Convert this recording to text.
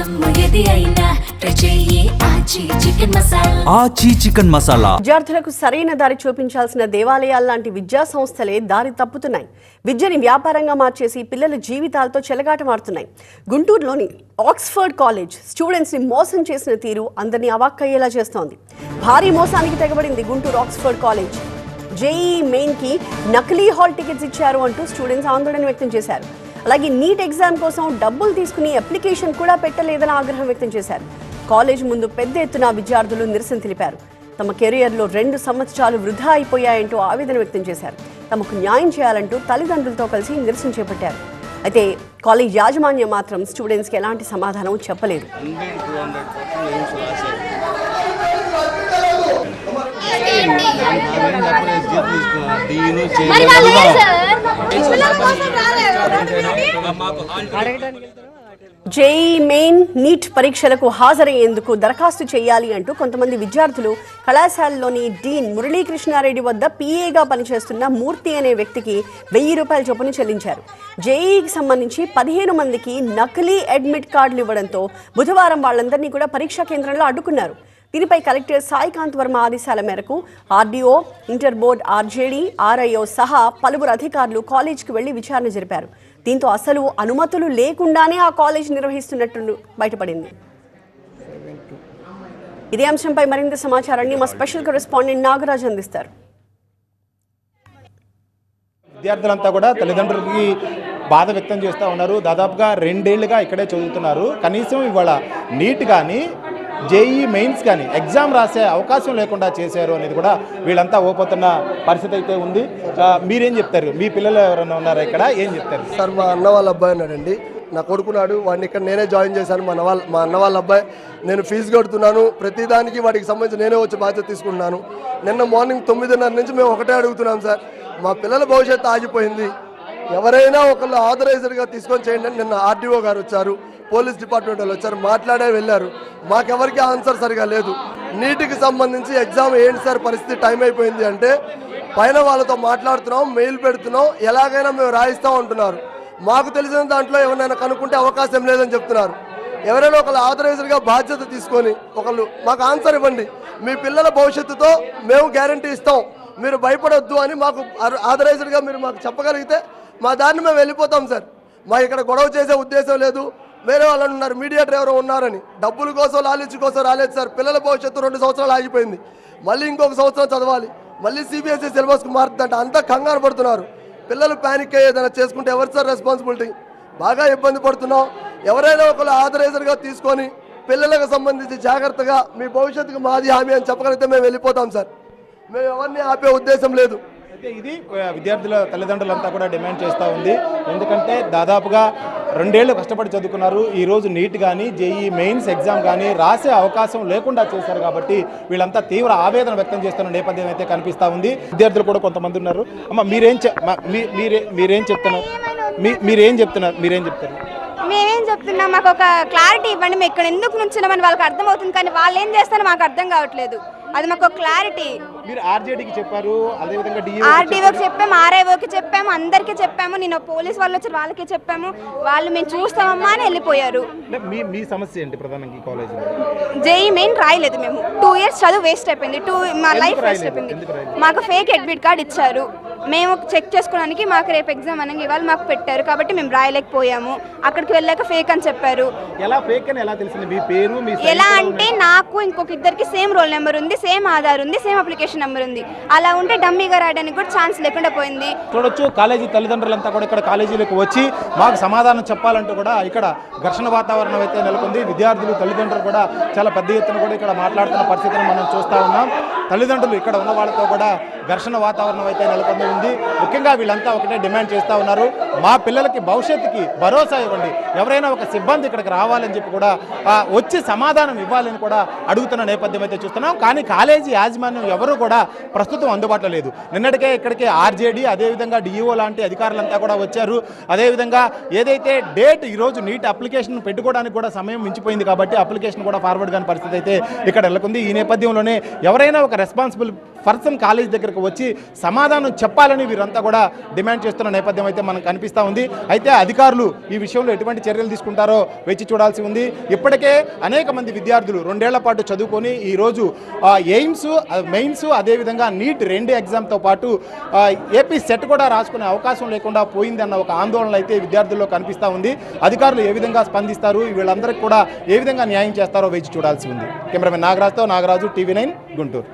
ఆచి చికెన్ మసాలా. విద్యార్థులకు సరైన దారి చూపించాల్సిన దేవాలయాల లాంటి విద్యా సంస్థలే దారి తప్పుతున్నాయి. విద్యని వ్యాపారంగా మార్చేసి పిల్లల జీవితాలతో చెలగాటమాడుతున్నాయి. గుంటూరులోని ఆక్స్ఫర్డ్ కాలేజ్ స్టూడెంట్స్ ని మోసం చేసిన తీరు అందరినీ అవాక్కయ్యేలా చేస్తోంది. భారీ మోసానికి తెగబడింది Guntur Oxford college. JEE main కి నకిలీ హాల్ టికెట్స్ ఇచ్చారు అంటూ స్టూడెంట్స్ ఆందోళన వ్యక్తం చేశారు. అలాగే నీట్ ఎగ్జామ్ కోసం డబ్బులు తీసుకుని అప్లికేషన్ కూడా పెట్టలేదని ఆగ్రహం వ్యక్తం చేశారు. కాలేజ్ ముందు పెద్ద ఎత్తున విద్యార్థులు నిరసన తెలిపారు. తమ కెరియర్లో 2 సంవత్సరాలు వృధా అయిపోయాయంటూ ఆవేదన వ్యక్తం చేశారు. తమకు న్యాయం చేయాలంటూ తల్లిదండ్రులతో కలిసి నిరసన చేపట్టారు. అయితే కాలేజ్ యాజమాన్యం మాత్రం స్టూడెంట్స్కి ఎలాంటి సమాధానం చెప్పలేదు. జేఈ మెయిన్ నీట్ పరీక్షలకు హాజరయ్యేందుకు దరఖాస్తు చేయాలి అంటూ కొంతమంది విద్యార్థులు కళాశాలలోని డీన్ మురళీకృష్ణారెడ్డి వద్ద పీఏగా పనిచేస్తున్న మూర్తి అనే వ్యక్తికి 1000 రూపాయల చొప్పున చెల్లించారు. జేఈకి సంబంధించి 15 మందికి నకిలీ అడ్మిట్ కార్డులు ఇవ్వడంతో బుధవారం వాళ్ళందరినీ కూడా పరీక్షా కేంద్రంలో అడ్డుకున్నారు. దీనిపై కలెక్టర్ సాయికాంత్ వర్మ ఆదేశాల మేరకు RDO, inter board RJD, RIO సహా పలువురు అధికారులు కాలేజీకి వెళ్లి విచారణ జరిపారు. దీంతో అసలు అనుమతులు లేకుండానే ఆ కాలేజ్ నిర్వహిస్తున్నట్టు బయటపడింది. ఇదే అంశంపై మరింత సమాచారాన్ని మా స్పెషల్ కరెస్పాండెంట్ నాగరాజ్ అందిస్తారు. విద్యార్థులంతా కూడా తల్లిదండ్రులకి బాధ వ్యక్తం చేస్తూ ఉన్నారు. దాదాపుగా 2 ఏళ్లుగా ఇక్కడే చదువుతున్నారు. కనీసం ఇవాళ నీట్ కానీ జేఈ మెయిన్స్ కానీ ఎగ్జామ్ రాసే అవకాశం లేకుండా చేశారు అనేది కూడా వీళ్ళంతా ఓపోతున్న పరిస్థితి అయితే ఉంది. మీరేం చెప్తారు? మీ పిల్లలు ఎవరైనా ఉన్నారా ఇక్కడ? ఏం చెప్తారు? సార్, మా అన్న వాళ్ళ అబ్బాయి ఉన్నాడండి. నా కొడుకున్నాడు, వాడిని ఇక్కడ నేనే జాయిన్ చేశాను. మా అన్న వాళ్ళ అబ్బాయి, నేను ఫీజు కడుతున్నాను. ప్రతిదానికి వాటికి సంబంధించి నేనే వచ్చి బాధ్యత తీసుకుంటున్నాను. నిన్న మార్నింగ్ 9:30 నుంచి మేము ఒకటే అడుగుతున్నాం సార్, మా పిల్లల భవిష్యత్తు ఆగిపోయింది, ఎవరైనా ఒకళ్ళు ఆథరైజర్గా తీసుకొని చేయండి అని నిన్న ఆర్డీఓ గారు వచ్చారు, పోలీస్ డిపార్ట్మెంట్ వాళ్ళు వచ్చారు, మాట్లాడే వెళ్ళారు. మాకెవరికి ఆన్సర్ సరిగా లేదు. నీటికి సంబంధించి ఎగ్జామ్ ఏంటి సార్ పరిస్థితి, టైం అయిపోయింది అంటే పైన వాళ్ళతో మాట్లాడుతున్నాం, మెయిల్ పెడుతున్నాం, ఎలాగైనా మేము రాయిస్తాం అంటున్నారు. మాకు తెలిసిన దాంట్లో ఎవరైనా కనుక్కుంటే అవకాశం లేదని చెప్తున్నారు. ఎవరైనా ఒకళ్ళు ఆథరైజర్గా బాధ్యత తీసుకొని ఒకళ్ళు మాకు ఆన్సర్ ఇవ్వండి, మీ పిల్లల భవిష్యత్తుతో మేము గ్యారంటీ ఇస్తాం, మీరు భయపడొద్దు అని మాకు ఆథరైజర్గా మీరు మాకు చెప్పగలిగితే మా దాన్ని మేము వెళ్ళిపోతాం సార్. మా ఇక్కడ గొడవ చేసే ఉద్దేశం లేదు. వేరే వాళ్ళు ఉన్నారు, మీడియేటర్ ఎవరో ఉన్నారని డబ్బుల కోసం లాలించి కోసం రాలేదు సార్. పిల్లల భవిష్యత్తు 2 సంవత్సరాలు ఆగిపోయింది, మళ్ళీ ఇంకొక సంవత్సరం చదవాలి, మళ్ళీ సిబిఎస్ఈ సిలబస్కు మారుతుందంటే అంతా కంగారు పడుతున్నారు. పిల్లలు ప్యానిక్ అయ్యి ఏదైనా చేసుకుంటే ఎవరు సార్ రెస్పాన్సిబిలిటీ? బాగా ఇబ్బంది పడుతున్నాం. ఎవరైనా ఒకళ్ళు ఆథరైజర్గా తీసుకొని పిల్లలకు సంబంధించి జాగ్రత్తగా మీ భవిష్యత్తుకు మాది హామీ అని చెప్పగలిగితే మేము వెళ్ళిపోతాం సార్. మేము ఎవరిని ఆపే ఉద్దేశం లేదు. అయితే ఇది విద్యార్థుల తల్లిదండ్రులంతా కూడా డిమాండ్ చేస్తూ ఉంది. ఎందుకంటే దాదాపుగా 2 ఏళ్ళు కష్టపడి చదువుకున్నారు. ఈరోజు నీట్ కానీ జేఈ మెయిన్స్ ఎగ్జామ్ కానీ రాసే అవకాశం లేకుండా చేశారు. కాబట్టి వీళ్ళంతా తీవ్ర ఆవేదన వ్యక్తం చేస్తున్న నేపథ్యం అయితే కనిపిస్తూ ఉంది. విద్యార్థులు కూడా కొంతమంది ఉన్నారు. అమ్మ, మీరేం చెప్తున్నారు? మీరేం చెప్తారు? మేమేం చెప్తున్నాం, మాకు ఒక క్లారిటీ ఇవ్వండి, మేము ఇక్కడ ఎందుకు నుంచున్నామని వాళ్ళకి అర్థమవుతుంది, కానీ వాళ్ళు ఏం చేస్తారో మాకు అర్థం కావట్లేదు. అది మాకు ఒక క్లారిటీ. మీరు ఆర్జేడీకి చెప్పారు, అదేవిధంగా ఆర్డీఓకి చెప్పాము, ఆర్ఐఓకి చెప్పాము, అందరికీ చెప్పాము. నేను పోలీస్ వాళ్ళు వచ్చి వాళ్ళకి చెప్పాము, వాళ్ళు మేము చూస్తామమ్మా అని వెళ్ళిపోయారు. మీ సమస్య ఏంటి ప్రధానంగా ఈ కాలేజీలో? జేఈ మెయిన్ రాయలేదు మేము. 2 ఇయర్స్ చదువు వేస్ట్ అయిపోయింది, మా లైఫ్ వేస్ట్ అయిపోయింది. మాకు ఫేక్ అడ్మిట్ కార్డ్ ఇచ్చారు, మేము చెక్ చేసుకోవడానికి. మాకు రేపు ఎగ్జామ్ అనగా ఇవాళ మాకు పెట్టారు, కాబట్టి మేము రాయలేకపోయాము. అక్కడికి వెళ్ళాక ఫేక్ అని చెప్పారు. ఎలా ఫేక్ అని ఎలా తెలిసింది? మీ పేరు ఎలా అంటే, నాకు ఇంకొక ఇద్దరికి సేమ్ రోల్ నెంబర్ ఉంది, సేమ్ ఆధార్ ఉంది, సేమ్ అప్లికేషన్ నెంబర్ ఉంది. అలా ఉంటే డమ్మీగా రాయడానికి కూడా ఛాన్స్ లేకుండా పోయింది. చూడొచ్చు, కాలేజీ తల్లిదండ్రులంతా కూడా ఇక్కడ కాలేజీలకు వచ్చి మాకు సమాధానం చెప్పాలంటూ కూడా ఇక్కడ ఘర్షణ వాతావరణం అయితే నెలకొంది. విద్యార్థులు తల్లిదండ్రులు కూడా చాలా పెద్ద ఎత్తున కూడా ఇక్కడ మాట్లాడుతున్న పరిస్థితిని మనం చూస్తూ ఉన్నాం. తల్లిదండ్రులు ఇక్కడ ఉన్న వాళ్ళతో కూడా ఘర్షణ వాతావరణం అయితే నెలకొంది ఉంది. ముఖ్యంగా వీళ్ళంతా ఒకటే డిమాండ్ చేస్తూ ఉన్నారు, మా పిల్లలకి భవిష్యత్తుకి భరోసా ఇవ్వండి, ఎవరైనా ఒక సిబ్బంది ఇక్కడికి రావాలని చెప్పి కూడా వచ్చి సమాధానం ఇవ్వాలని కూడా అడుగుతున్న నేపథ్యం అయితే చూస్తున్నాం. కానీ కాలేజీ యాజమాన్యం ఎవరు కూడా ప్రస్తుతం అందుబాటులో లేదు. నిన్నటికే ఇక్కడికి ఆర్జేడీ, అదేవిధంగా డిఈఓ లాంటి అధికారులంతా కూడా వచ్చారు. అదేవిధంగా ఏదైతే డేట్ ఈరోజు నీట్ అప్లికేషన్ పెట్టుకోవడానికి కూడా సమయం మించిపోయింది, కాబట్టి అప్లికేషన్ కూడా ఫార్వర్డ్ కాని పరిస్థితి అయితే ఇక్కడ నెలకొంది. ఈ నేపథ్యంలోనే ఎవరైనా ఒక రెస్పాన్సిబుల్ పర్సన్ కాలేజ్ దగ్గరకు వచ్చి సమాధానం చెప్పాలని వీరంతా కూడా డిమాండ్ చేస్తున్న నేపథ్యం అయితే మనకు కనిపిస్తూ ఉంది. అయితే అధికారులు ఈ విషయంలో ఎటువంటి చర్యలు తీసుకుంటారో వేచి చూడాల్సి ఉంది. ఇప్పటికే అనేక మంది విద్యార్థులు 2 ఏళ్ల పాటు చదువుకొని ఈరోజు ఎయిమ్స్, మెయిన్స్, అదేవిధంగా నీట్ 2 ఎగ్జామ్తో పాటు ఏపీ సెట్ కూడా రాసుకునే అవకాశం లేకుండా పోయిందన్న ఒక ఆందోళన అయితే విద్యార్థుల్లో కనిపిస్తూ ఉంది. అధికారులు ఏ విధంగా స్పందిస్తారు, వీళ్ళందరికీ కూడా ఏ విధంగా న్యాయం చేస్తారో వేచి చూడాల్సి ఉంది. కెమెరామెన్ నాగరాజుతో నాగరాజు, TV9 గుంటూరు.